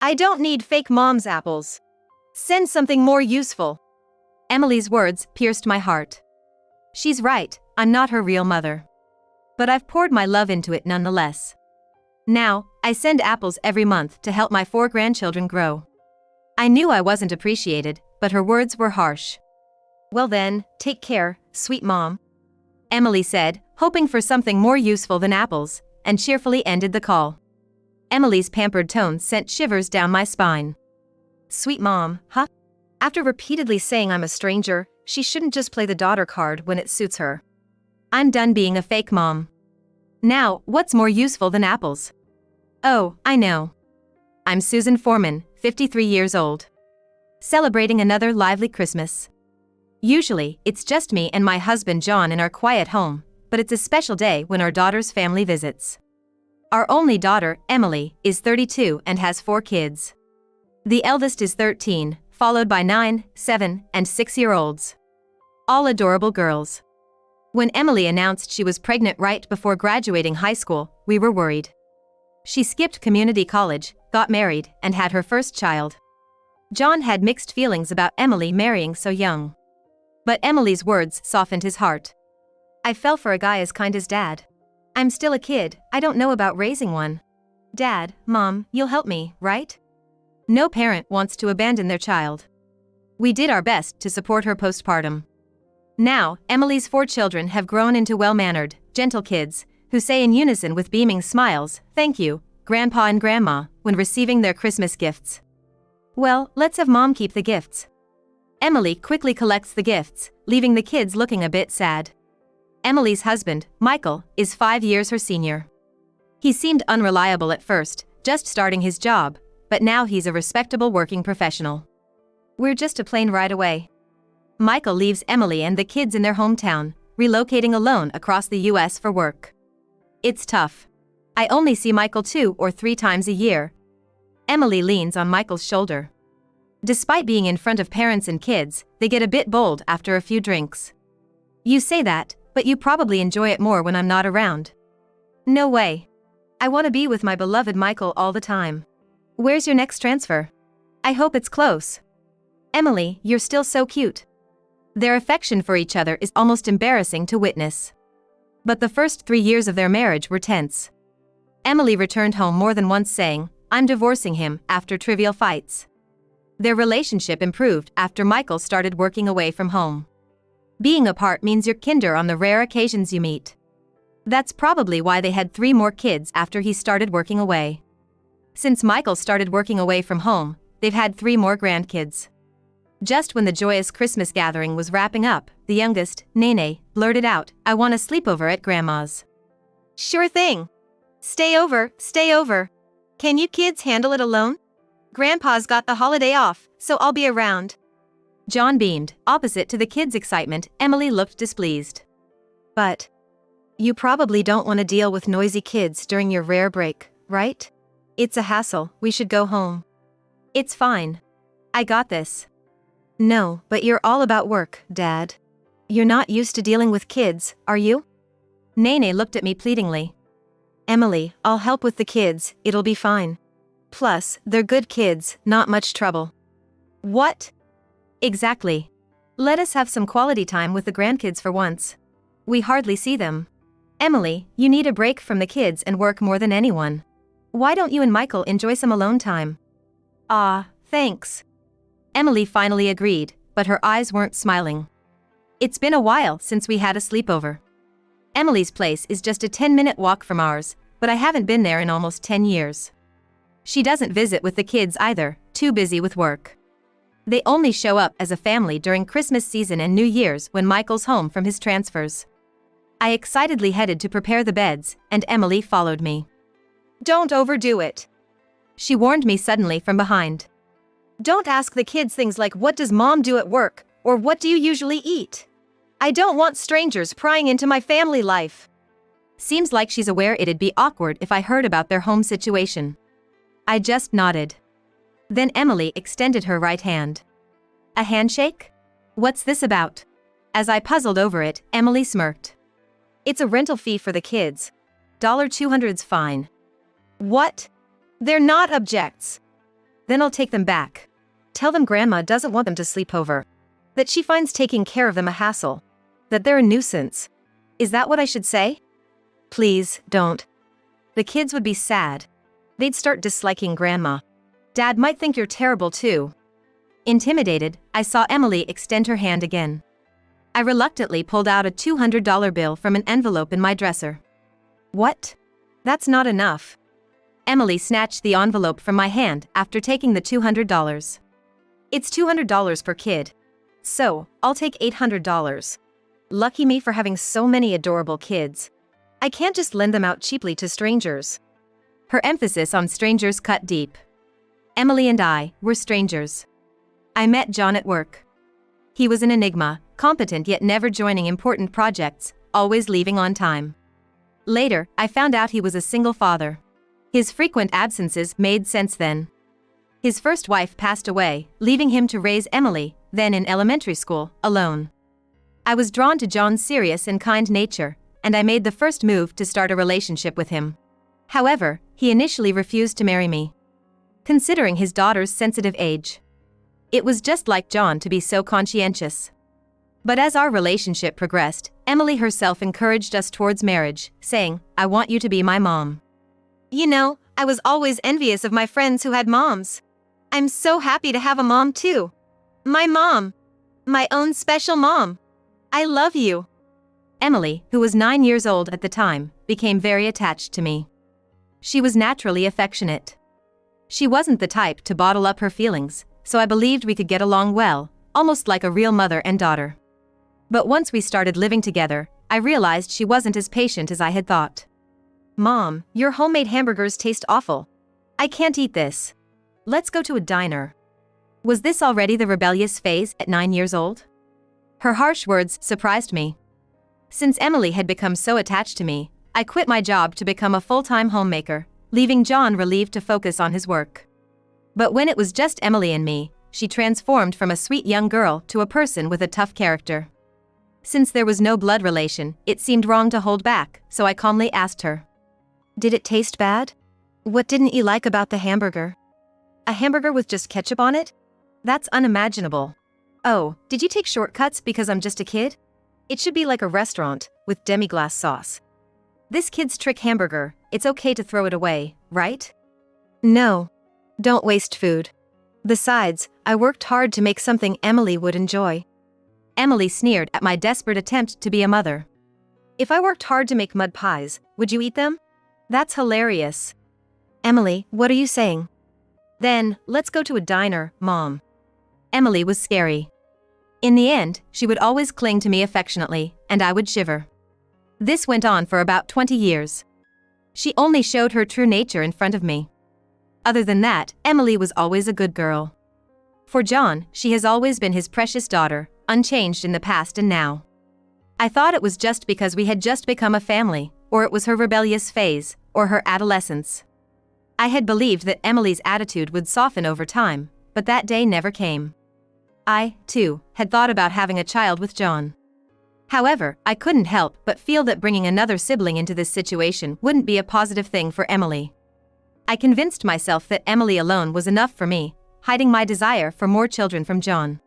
I don't need fake mom's apples. Send something more useful. Emily's words pierced my heart. She's right, I'm not her real mother. But I've poured my love into it nonetheless. Now, I send apples every month to help my 4 grandchildren grow. I knew I wasn't appreciated, but her words were harsh. Well then, take care, sweet mom. Emily said, hoping for something more useful than apples, and cheerfully ended the call. Emily's pampered tone sent shivers down my spine. Sweet mom, huh? After repeatedly saying I'm a stranger, she shouldn't just play the daughter card when it suits her. I'm done being a fake mom. Now, what's more useful than apples? Oh, I know. I'm Susan Foreman, 53 years old. Celebrating another lively Christmas. Usually, it's just me and my husband John in our quiet home, but it's a special day when our daughter's family visits. Our only daughter, Emily, is 32 and has 4 kids. The eldest is 13, followed by 9, 7, and 6-year-olds. All adorable girls. When Emily announced she was pregnant right before graduating high school, we were worried. She skipped community college, got married, and had her first child. John had mixed feelings about Emily marrying so young. But Emily's words softened his heart. I fell for a guy as kind as Dad. I'm still a kid, I don't know about raising one. Dad, Mom, you'll help me, right? No parent wants to abandon their child. We did our best to support her postpartum. Now, Emily's 4 children have grown into well-mannered, gentle kids, who say in unison with beaming smiles, "Thank you, Grandpa and Grandma," when receiving their Christmas gifts. Well, let's have Mom keep the gifts. Emily quickly collects the gifts, leaving the kids looking a bit sad. Emily's husband, Michael, is 5 years her senior. He seemed unreliable at first, just starting his job, but now he's a respectable working professional. We're just a plane ride away. Michael leaves Emily and the kids in their hometown, relocating alone across the US for work. It's tough. I only see Michael 2 or 3 times a year. Emily leans on Michael's shoulder. Despite being in front of parents and kids, they get a bit bold after a few drinks. You say that, but you probably enjoy it more when I'm not around. No way. I want to be with my beloved Michael all the time. Where's your next transfer? I hope it's close. Emily, you're still so cute. Their affection for each other is almost embarrassing to witness. But the first 3 years of their marriage were tense. Emily returned home more than once saying, "I'm divorcing him," after trivial fights. Their relationship improved after Michael started working away from home. Being apart means you're kinder on the rare occasions you meet. That's probably why they had 3 more kids after he started working away. Since Michael started working away from home, they've had 3 more grandkids. Just when the joyous Christmas gathering was wrapping up, the youngest, Nene, blurted out, "I want a sleepover at Grandma's." Sure thing. Stay over, stay over. Can you kids handle it alone? Grandpa's got the holiday off, so I'll be around. John beamed. Opposite to the kids' excitement, Emily looked displeased. But you probably don't want to deal with noisy kids during your rare break, right? It's a hassle, we should go home. It's fine. I got this. No, but you're all about work, Dad. You're not used to dealing with kids, are you? Nene looked at me pleadingly. Emily, I'll help with the kids, it'll be fine. Plus, they're good kids, not much trouble. What? Exactly. Let us have some quality time with the grandkids for once. We hardly see them. Emily, you need a break from the kids and work more than anyone. Why don't you and Michael enjoy some alone time? Ah, thanks. Emily finally agreed, but her eyes weren't smiling. It's been a while since we had a sleepover. Emily's place is just a 10-minute walk from ours, but I haven't been there in almost 10 years. She doesn't visit with the kids either, too busy with work. They only show up as a family during Christmas season and New Year's when Michael's home from his transfers. I excitedly headed to prepare the beds, and Emily followed me. Don't overdo it. She warned me suddenly from behind. Don't ask the kids things like "What does Mom do at work?" or "What do you usually eat?" I don't want strangers prying into my family life. Seems like she's aware it'd be awkward if I heard about their home situation. I just nodded. Then Emily extended her right hand. A handshake? What's this about? As I puzzled over it, Emily smirked. It's a rental fee for the kids. $200's fine. What? They're not objects. Then I'll take them back. Tell them Grandma doesn't want them to sleep over. That she finds taking care of them a hassle. That they're a nuisance. Is that what I should say? Please, don't. The kids would be sad. They'd start disliking Grandma. Dad might think you're terrible too. Intimidated, I saw Emily extend her hand again. I reluctantly pulled out a $200 bill from an envelope in my dresser. What? That's not enough. Emily snatched the envelope from my hand after taking the $200. It's $200 per kid. So, I'll take $800. Lucky me for having so many adorable kids. I can't just lend them out cheaply to strangers. Her emphasis on strangers cut deep. Emily and I were strangers. I met John at work. He was an enigma, competent yet never joining important projects, always leaving on time. Later, I found out he was a single father. His frequent absences made sense then. His first wife passed away, leaving him to raise Emily, then in elementary school, alone. I was drawn to John's serious and kind nature, and I made the first move to start a relationship with him. However, he initially refused to marry me, considering his daughter's sensitive age. It was just like John to be so conscientious. But as our relationship progressed, Emily herself encouraged us towards marriage, saying, "I want you to be my mom." You know, I was always envious of my friends who had moms. I'm so happy to have a mom too. My mom. My own special mom. I love you. Emily, who was 9 years old at the time, became very attached to me. She was naturally affectionate. She wasn't the type to bottle up her feelings, so I believed we could get along well, almost like a real mother and daughter. But once we started living together, I realized she wasn't as patient as I had thought. Mom, your homemade hamburgers taste awful. I can't eat this. Let's go to a diner. Was this already the rebellious phase at 9 years old? Her harsh words surprised me. Since Emily had become so attached to me, I quit my job to become a full-time homemaker, leaving John relieved to focus on his work. But when it was just Emily and me, she transformed from a sweet young girl to a person with a tough character. Since there was no blood relation, it seemed wrong to hold back, so I calmly asked her. Did it taste bad? What didn't you like about the hamburger? A hamburger with just ketchup on it? That's unimaginable. Oh, did you take shortcuts because I'm just a kid? It should be like a restaurant, with demi-glace sauce. This kid's trick hamburger, it's okay to throw it away, right? No. Don't waste food. Besides, I worked hard to make something Emily would enjoy. Emily sneered at my desperate attempt to be a mother. If I worked hard to make mud pies, would you eat them? That's hilarious. Emily, what are you saying? Then, let's go to a diner, Mom. Emily was scary. In the end, she would always cling to me affectionately, and I would shiver. This went on for about 20 years. She only showed her true nature in front of me. Other than that, Emily was always a good girl. For John, she has always been his precious daughter, unchanged in the past and now. I thought it was just because we had just become a family, or it was her rebellious phase, or her adolescence. I had believed that Emily's attitude would soften over time, but that day never came. I, too, had thought about having a child with John. However, I couldn't help but feel that bringing another sibling into this situation wouldn't be a positive thing for Emily. I convinced myself that Emily alone was enough for me, hiding my desire for more children from John.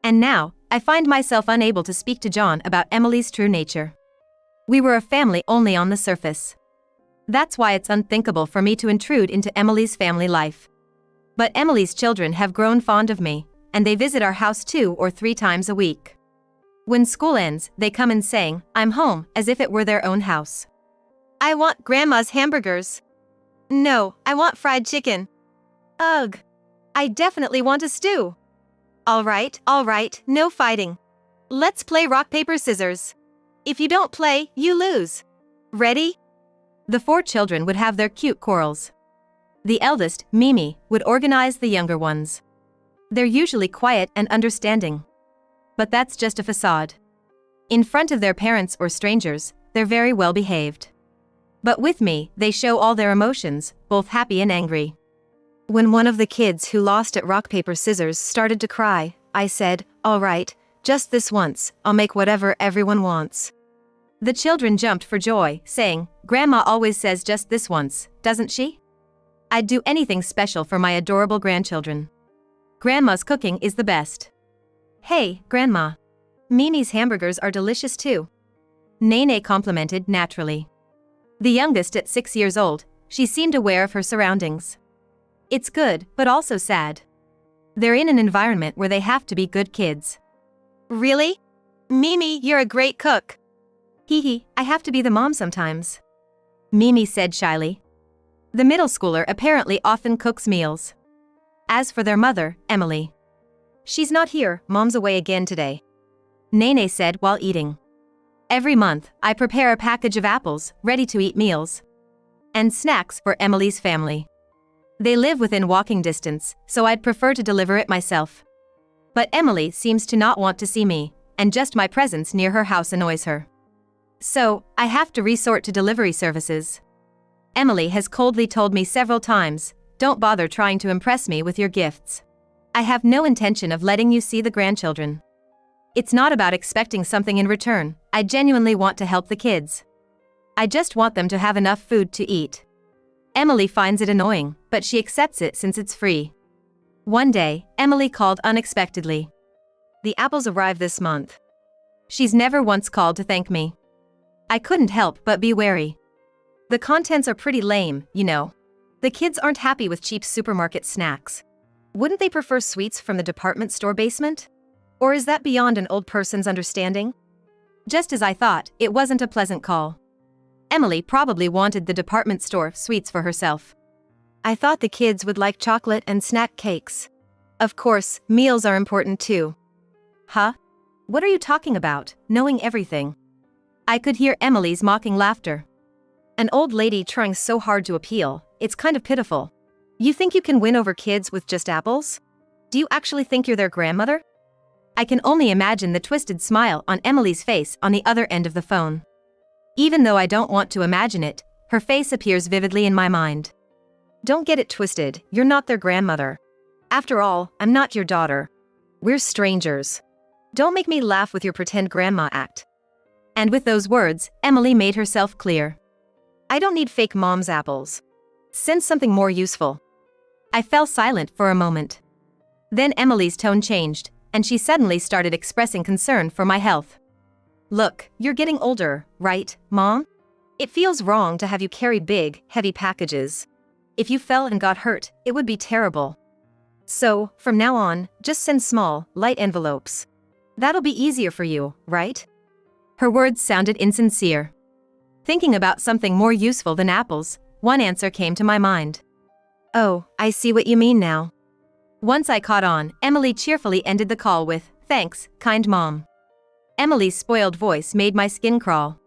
And now, I find myself unable to speak to John about Emily's true nature. We were a family only on the surface. That's why it's unthinkable for me to intrude into Emily's family life. But Emily's children have grown fond of me, and they visit our house 2 or 3 times a week. When school ends, they come in saying, "I'm home," as if it were their own house. I want Grandma's hamburgers. No, I want fried chicken. Ugh. I definitely want a stew. All right, no fighting. Let's play rock, paper, scissors. If you don't play, you lose. Ready? The 4 children would have their cute quarrels. The eldest, Mimi, would organize the younger ones. They're usually quiet and understanding. But that's just a facade. In front of their parents or strangers, they're very well behaved. But with me, they show all their emotions, both happy and angry. When one of the kids who lost at rock, paper, scissors started to cry, I said, "All right, just this once, I'll make whatever everyone wants." The children jumped for joy, saying, "Grandma always says just this once, doesn't she?" I'd do anything special for my adorable grandchildren. Grandma's cooking is the best. Hey, Grandma. Mimi's hamburgers are delicious too. Nene complimented naturally. The youngest at 6 years old, she seemed aware of her surroundings. It's good, but also sad. They're in an environment where they have to be good kids. Really? Mimi, you're a great cook. Hee hee, I have to be the mom sometimes. Mimi said shyly. The middle schooler apparently often cooks meals. As for their mother, Emily. She's not here, Mom's away again today. Nene said while eating. Every month, I prepare a package of apples, ready-to-eat meals. And snacks for Emily's family. They live within walking distance, so I'd prefer to deliver it myself. But Emily seems to not want to see me, and just my presence near her house annoys her. So, I have to resort to delivery services. Emily has coldly told me several times, don't bother trying to impress me with your gifts. I have no intention of letting you see the grandchildren. It's not about expecting something in return, I genuinely want to help the kids. I just want them to have enough food to eat. Emily finds it annoying, but she accepts it since it's free. One day, Emily called unexpectedly. The apples arrived this month. She's never once called to thank me. I couldn't help but be wary. The contents are pretty lame, you know. The kids aren't happy with cheap supermarket snacks. Wouldn't they prefer sweets from the department store basement? Or is that beyond an old person's understanding? Just as I thought, it wasn't a pleasant call. Emily probably wanted the department store sweets for herself. I thought the kids would like chocolate and snack cakes. Of course, meals are important too. Huh? What are you talking about, knowing everything? I could hear Emily's mocking laughter. An old lady trying so hard to appeal, it's kind of pitiful. You think you can win over kids with just apples? Do you actually think you're their grandmother? I can only imagine the twisted smile on Emily's face on the other end of the phone. Even though I don't want to imagine it, her face appears vividly in my mind. Don't get it twisted, you're not their grandmother. After all, I'm not your daughter. We're strangers. Don't make me laugh with your pretend grandma act. And with those words, Emily made herself clear. I don't need fake mom's apples. Send something more useful. I fell silent for a moment. Then Emily's tone changed, and she suddenly started expressing concern for my health. Look, you're getting older, right, Mom? It feels wrong to have you carry big, heavy packages. If you fell and got hurt, it would be terrible. So, from now on, just send small, light envelopes. That'll be easier for you, right? Her words sounded insincere. Thinking about something more useful than apples, one answer came to my mind. Oh, I see what you mean now. Once I caught on, Emily cheerfully ended the call with, "Thanks, kind mom." Emily's spoiled voice made my skin crawl.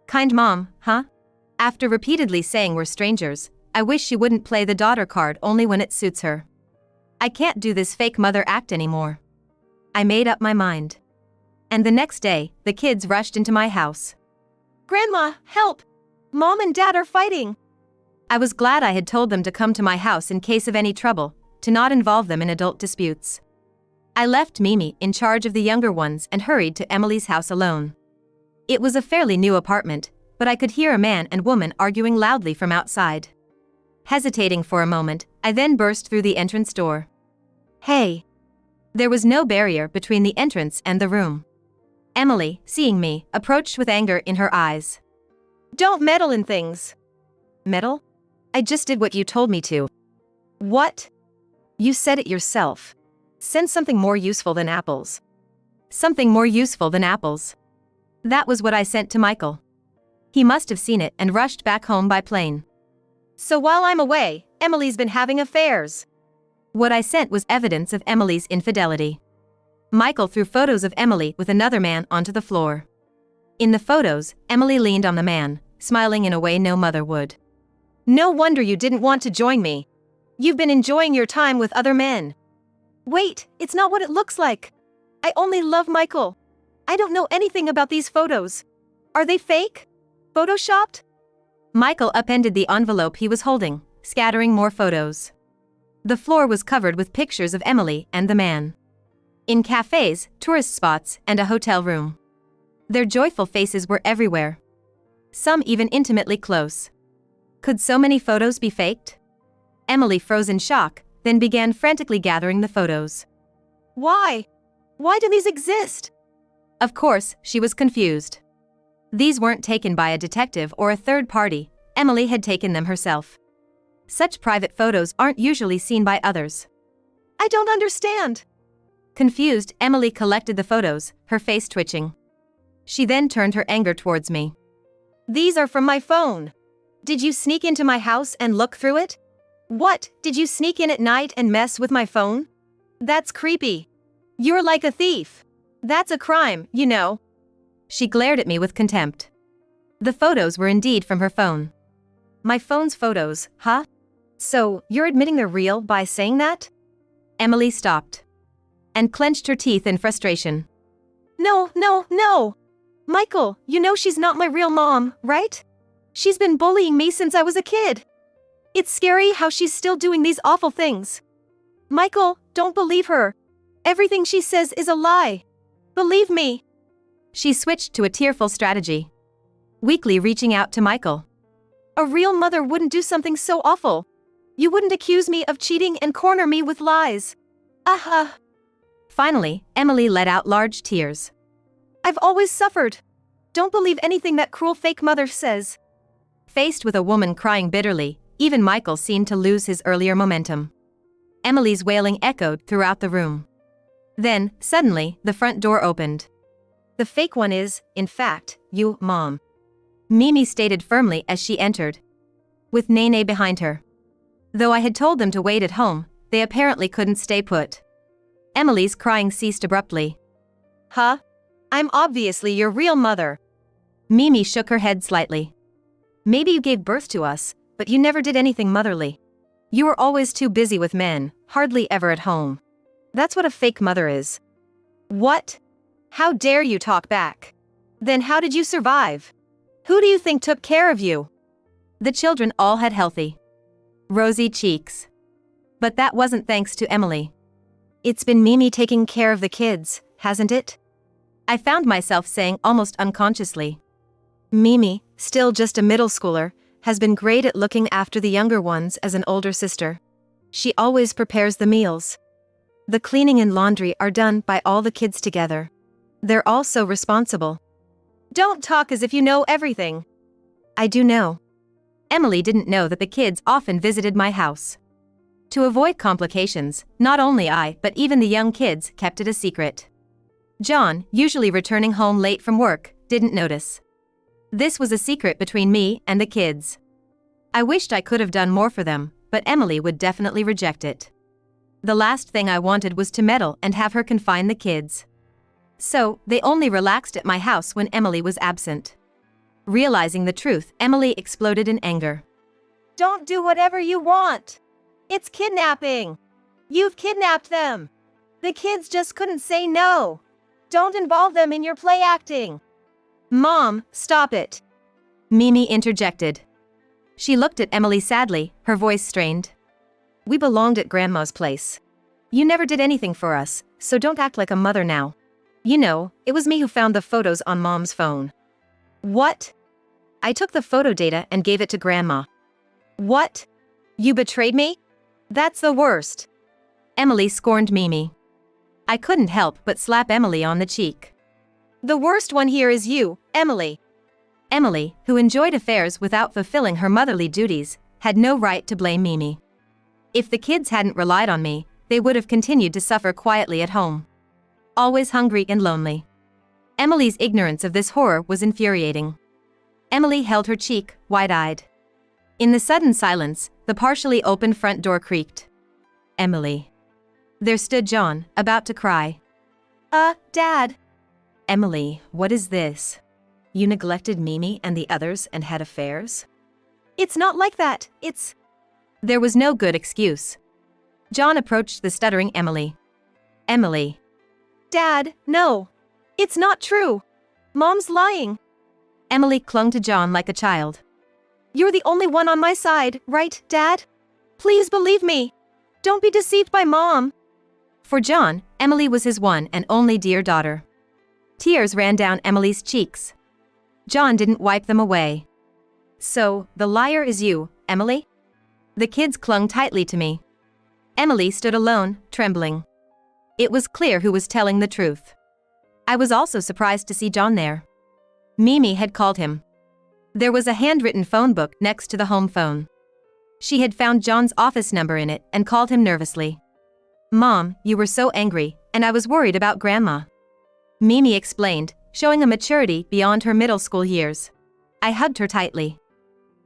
Kind mom, huh? After repeatedly saying we're strangers, I wish she wouldn't play the daughter card only when it suits her. I can't do this fake mother act anymore. I made up my mind. And the next day, the kids rushed into my house. Grandma, help! Mom and Dad are fighting! I was glad I had told them to come to my house in case of any trouble, to not involve them in adult disputes. I left Mimi in charge of the younger ones and hurried to Emily's house alone. It was a fairly new apartment, but I could hear a man and woman arguing loudly from outside. Hesitating for a moment, I then burst through the entrance door. Hey! There was no barrier between the entrance and the room. Emily, seeing me, approached with anger in her eyes. Don't meddle in things. Meddle? I just did what you told me to. What? You said it yourself. Send something more useful than apples. Something more useful than apples. That was what I sent to Michael. He must have seen it and rushed back home by plane. So while I'm away, Emily's been having affairs. What I sent was evidence of Emily's infidelity. Michael threw photos of Emily with another man onto the floor. In the photos, Emily leaned on the man, smiling in a way no mother would. No wonder you didn't want to join me. You've been enjoying your time with other men. Wait, it's not what it looks like. I only love Michael. I don't know anything about these photos. Are they fake? Photoshopped? Michael upended the envelope he was holding, scattering more photos. The floor was covered with pictures of Emily and the man. In cafes, tourist spots, and a hotel room. Their joyful faces were everywhere. Some even intimately close. Could so many photos be faked? Emily froze in shock, then began frantically gathering the photos. Why? Why do these exist? Of course, she was confused. These weren't taken by a detective or a third party, Emily had taken them herself. Such private photos aren't usually seen by others. I don't understand. Confused, Emily collected the photos, her face twitching. She then turned her anger towards me. These are from my phone. Did you sneak into my house and look through it? What, did you sneak in at night and mess with my phone? That's creepy. You're like a thief. That's a crime, you know. She glared at me with contempt. The photos were indeed from her phone. My phone's photos, huh? So, you're admitting they're real by saying that? Emily stopped and clenched her teeth in frustration. No, no, no! Michael, you know she's not my real mom, right? She's been bullying me since I was a kid. It's scary how she's still doing these awful things. Michael, don't believe her. Everything she says is a lie. Believe me. She switched to a tearful strategy, weakly reaching out to Michael. A real mother wouldn't do something so awful. You wouldn't accuse me of cheating and corner me with lies. Aha. Finally, Emily let out large tears. I've always suffered. Don't believe anything that cruel fake mother says. Faced with a woman crying bitterly, even Michael seemed to lose his earlier momentum. Emily's wailing echoed throughout the room. Then, suddenly, the front door opened. The fake one is, in fact, you, Mom. Mimi stated firmly as she entered, with Nene behind her. Though I had told them to wait at home, they apparently couldn't stay put. Emily's crying ceased abruptly. Huh? I'm obviously your real mother. Mimi shook her head slightly. Maybe you gave birth to us, but you never did anything motherly. You were always too busy with men, hardly ever at home. That's what a fake mother is. What? How dare you talk back? Then how did you survive? Who do you think took care of you? The children all had healthy, rosy cheeks. But that wasn't thanks to Emily. It's been Mimi taking care of the kids, hasn't it? I found myself saying almost unconsciously. Mimi, still just a middle schooler, has been great at looking after the younger ones as an older sister. She always prepares the meals. The cleaning and laundry are done by all the kids together. They're all so responsible. Don't talk as if you know everything. I do know. Emily didn't know that the kids often visited my house. To avoid complications, not only I but even the young kids kept it a secret. John, usually returning home late from work, didn't notice. This was a secret between me and the kids. I wished I could have done more for them, but Emily would definitely reject it. The last thing I wanted was to meddle and have her confine the kids. So, they only relaxed at my house when Emily was absent. Realizing the truth, Emily exploded in anger. Don't do whatever you want. It's kidnapping. You've kidnapped them. The kids just couldn't say no. Don't involve them in your play acting. Mom, stop it. Mimi interjected. She looked at Emily sadly, her voice strained. We belonged at Grandma's place. You never did anything for us, so don't act like a mother now. You know, it was me who found the photos on Mom's phone. What? I took the photo data and gave it to Grandma. What? You betrayed me? That's the worst. Emily scorned Mimi. I couldn't help but slap Emily on the cheek. The worst one here is you, Emily. Emily, who enjoyed affairs without fulfilling her motherly duties, had no right to blame Mimi. If the kids hadn't relied on me, they would have continued to suffer quietly at home. Always hungry and lonely. Emily's ignorance of this horror was infuriating. Emily held her cheek, wide-eyed. In the sudden silence, the partially opened front door creaked. Emily. There stood John, about to cry. Dad. Emily, what is this? You neglected Mimi and the others and had affairs? It's not like that, it's... There was no good excuse. John approached the stuttering Emily. Emily. Dad, no. It's not true. Mom's lying. Emily clung to John like a child. You're the only one on my side, right, Dad? Please believe me. Don't be deceived by Mom. For John, Emily was his one and only dear daughter. Tears ran down Emily's cheeks. John didn't wipe them away. So, the liar is you, Emily? The kids clung tightly to me. Emily stood alone, trembling. It was clear who was telling the truth. I was also surprised to see John there. Mimi had called him. There was a handwritten phone book next to the home phone. She had found John's office number in it and called him nervously. "Mom, you were so angry, and I was worried about Grandma," Mimi explained, showing a maturity beyond her middle school years. I hugged her tightly.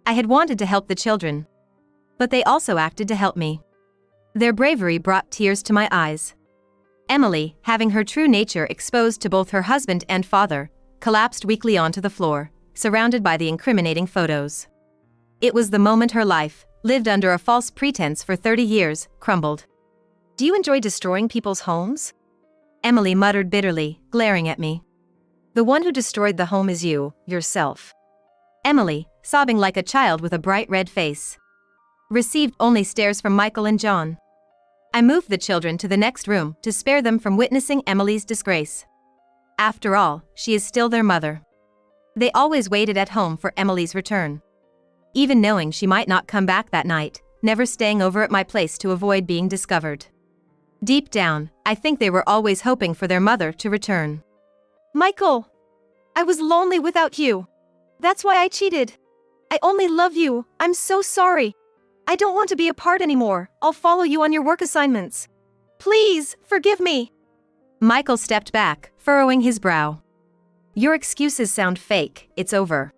I had wanted to help the children. But they also acted to help me. Their bravery brought tears to my eyes. Emily, having her true nature exposed to both her husband and father, collapsed weakly onto the floor, surrounded by the incriminating photos. It was the moment her life, lived under a false pretense for 30 years, crumbled. "Do you enjoy destroying people's homes?" Emily muttered bitterly, glaring at me. "The one who destroyed the home is you, yourself." Emily, sobbing like a child with a bright red face, received only stares from Michael and John. I moved the children to the next room to spare them from witnessing Emily's disgrace. After all, she is still their mother. They always waited at home for Emily's return. Even knowing she might not come back that night, never staying over at my place to avoid being discovered. Deep down, I think they were always hoping for their mother to return. "Michael! I was lonely without you. That's why I cheated. I only love you, I'm so sorry. I don't want to be apart anymore, I'll follow you on your work assignments. Please, forgive me." Michael stepped back, furrowing his brow. "Your excuses sound fake, it's over.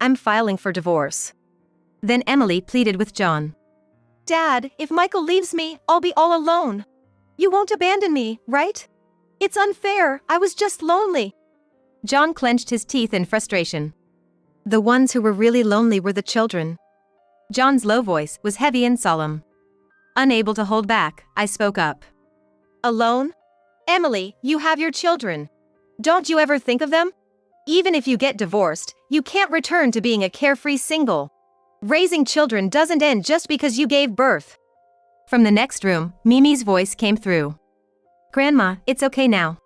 I'm filing for divorce." Then Emily pleaded with John. "Dad, if Michael leaves me, I'll be all alone. You won't abandon me, right? It's unfair, I was just lonely." John clenched his teeth in frustration. "The ones who were really lonely were the children." John's low voice was heavy and solemn. Unable to hold back, I spoke up. "Alone? Emily, you have your children. Don't you ever think of them? Even if you get divorced, you can't return to being a carefree single. Raising children doesn't end just because you gave birth." From the next room, Mimi's voice came through. "Grandma, it's okay now."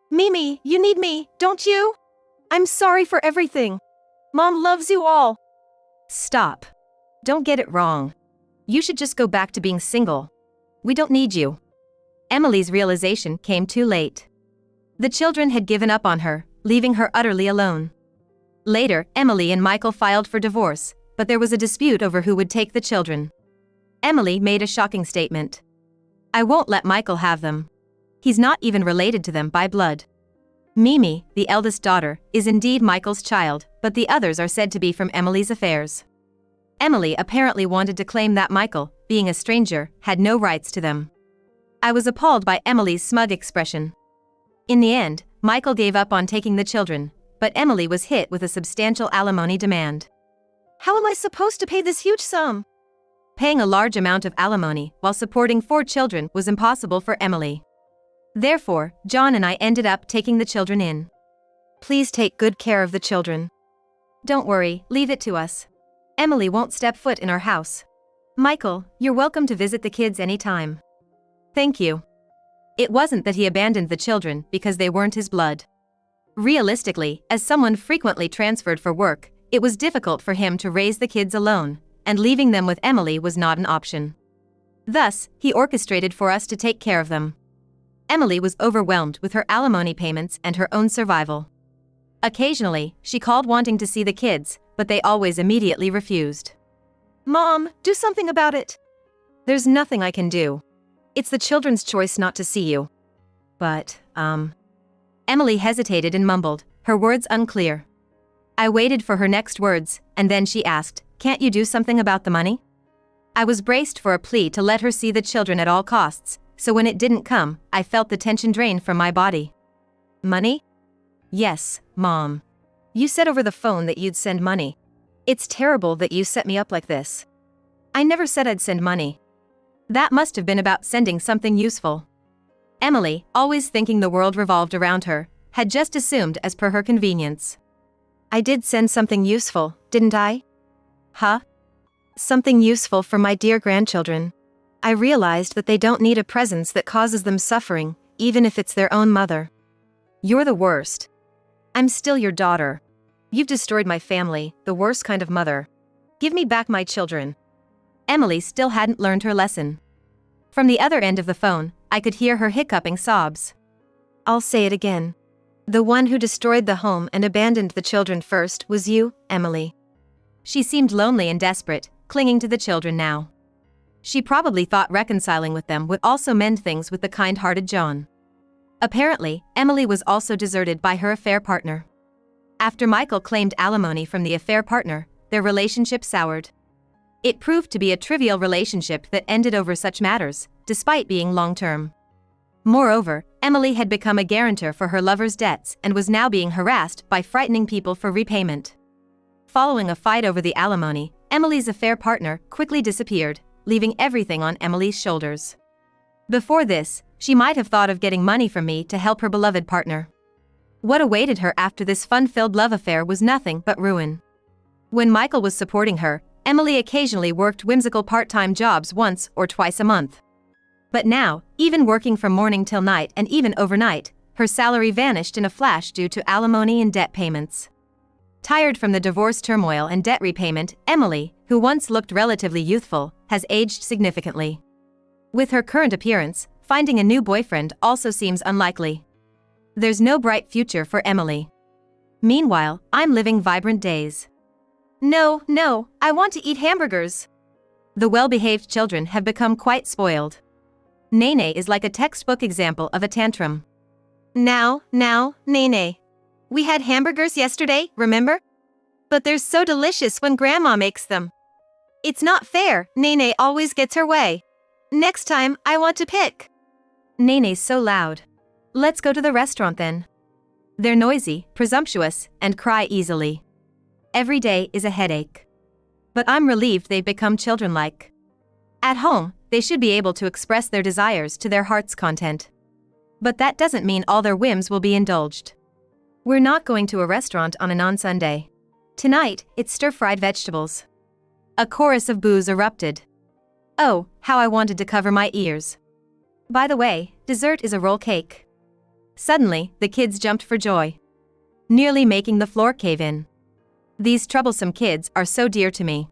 "Mimi, you need me, don't you? I'm sorry for everything. Mom loves you all." "Stop. Don't get it wrong. You should just go back to being single. We don't need you." Emily's realization came too late. The children had given up on her, leaving her utterly alone. Later, Emily and Michael filed for divorce, but there was a dispute over who would take the children. Emily made a shocking statement. "I won't let Michael have them. He's not even related to them by blood." Mimi, the eldest daughter, is indeed Michael's child, but the others are said to be from Emily's affairs. Emily apparently wanted to claim that Michael, being a stranger, had no rights to them. I was appalled by Emily's smug expression. In the end, Michael gave up on taking the children, but Emily was hit with a substantial alimony demand. "How am I supposed to pay this huge sum?" Paying a large amount of alimony while supporting 4 children was impossible for Emily. Therefore, John and I ended up taking the children in. "Please take good care of the children." "Don't worry, leave it to us. Emily won't step foot in our house." "Michael, you're welcome to visit the kids anytime." "Thank you." It wasn't that he abandoned the children because they weren't his blood. Realistically, as someone frequently transferred for work, it was difficult for him to raise the kids alone, and leaving them with Emily was not an option. Thus, he orchestrated for us to take care of them. Emily was overwhelmed with her alimony payments and her own survival. Occasionally, she called wanting to see the kids, but they always immediately refused. "Mom, do something about it." "There's nothing I can do. It's the children's choice not to see you." But, Emily hesitated and mumbled, her words unclear. I waited for her next words, and then she asked, "Can't you do something about the money?" I was braced for a plea to let her see the children at all costs, so when it didn't come, I felt the tension drain from my body. "Money?" "Yes, Mom. You said over the phone that you'd send money. It's terrible that you set me up like this." "I never said I'd send money. That must have been about sending something useful." Emily, always thinking the world revolved around her, had just assumed as per her convenience. "I did send something useful, didn't I?" "Huh?" "Something useful for my dear grandchildren. I realized that they don't need a presence that causes them suffering, even if it's their own mother." "You're the worst." "I'm still your daughter. You've destroyed my family, the worst kind of mother. Give me back my children." Emily still hadn't learned her lesson. From the other end of the phone, I could hear her hiccuping sobs. I'll say it again. The one who destroyed the home and abandoned the children first was you, Emily. She seemed lonely and desperate, clinging to the children now. She probably thought reconciling with them would also mend things with the kind-hearted John. Apparently, Emily was also deserted by her affair partner. After Michael claimed alimony from the affair partner, their relationship soured. It proved to be a trivial relationship that ended over such matters, despite being long-term. Moreover, Emily had become a guarantor for her lover's debts and was now being harassed by frightening people for repayment. Following a fight over the alimony, Emily's affair partner quickly disappeared, leaving everything on Emily's shoulders. Before this, she might have thought of getting money from me to help her beloved partner. What awaited her after this fun-filled love affair was nothing but ruin. When Michael was supporting her, Emily occasionally worked whimsical part-time jobs once or twice a month. But now, even working from morning till night and even overnight, her salary vanished in a flash due to alimony and debt payments. Tired from the divorce turmoil and debt repayment, Emily, who once looked relatively youthful, has aged significantly. With her current appearance, finding a new boyfriend also seems unlikely. There's no bright future for Emily. Meanwhile, I'm living vibrant days. No, I want to eat hamburgers. The well-behaved children have become quite spoiled. Nene is like a textbook example of a tantrum. Now, Nene. We had hamburgers yesterday, remember? But they're so delicious when Grandma makes them. It's not fair, Nene always gets her way. Next time, I want to pick. Nene's so loud. Let's go to the restaurant then. They're noisy, presumptuous, and cry easily. Every day is a headache. But I'm relieved they've become children-like. At home, they should be able to express their desires to their heart's content. But that doesn't mean all their whims will be indulged. We're not going to a restaurant on a non-Sunday. Tonight, it's stir-fried vegetables. A chorus of boos erupted. Oh, how I wanted to cover my ears. By the way, dessert is a roll cake. Suddenly, the kids jumped for joy, nearly making the floor cave in. These troublesome kids are so dear to me.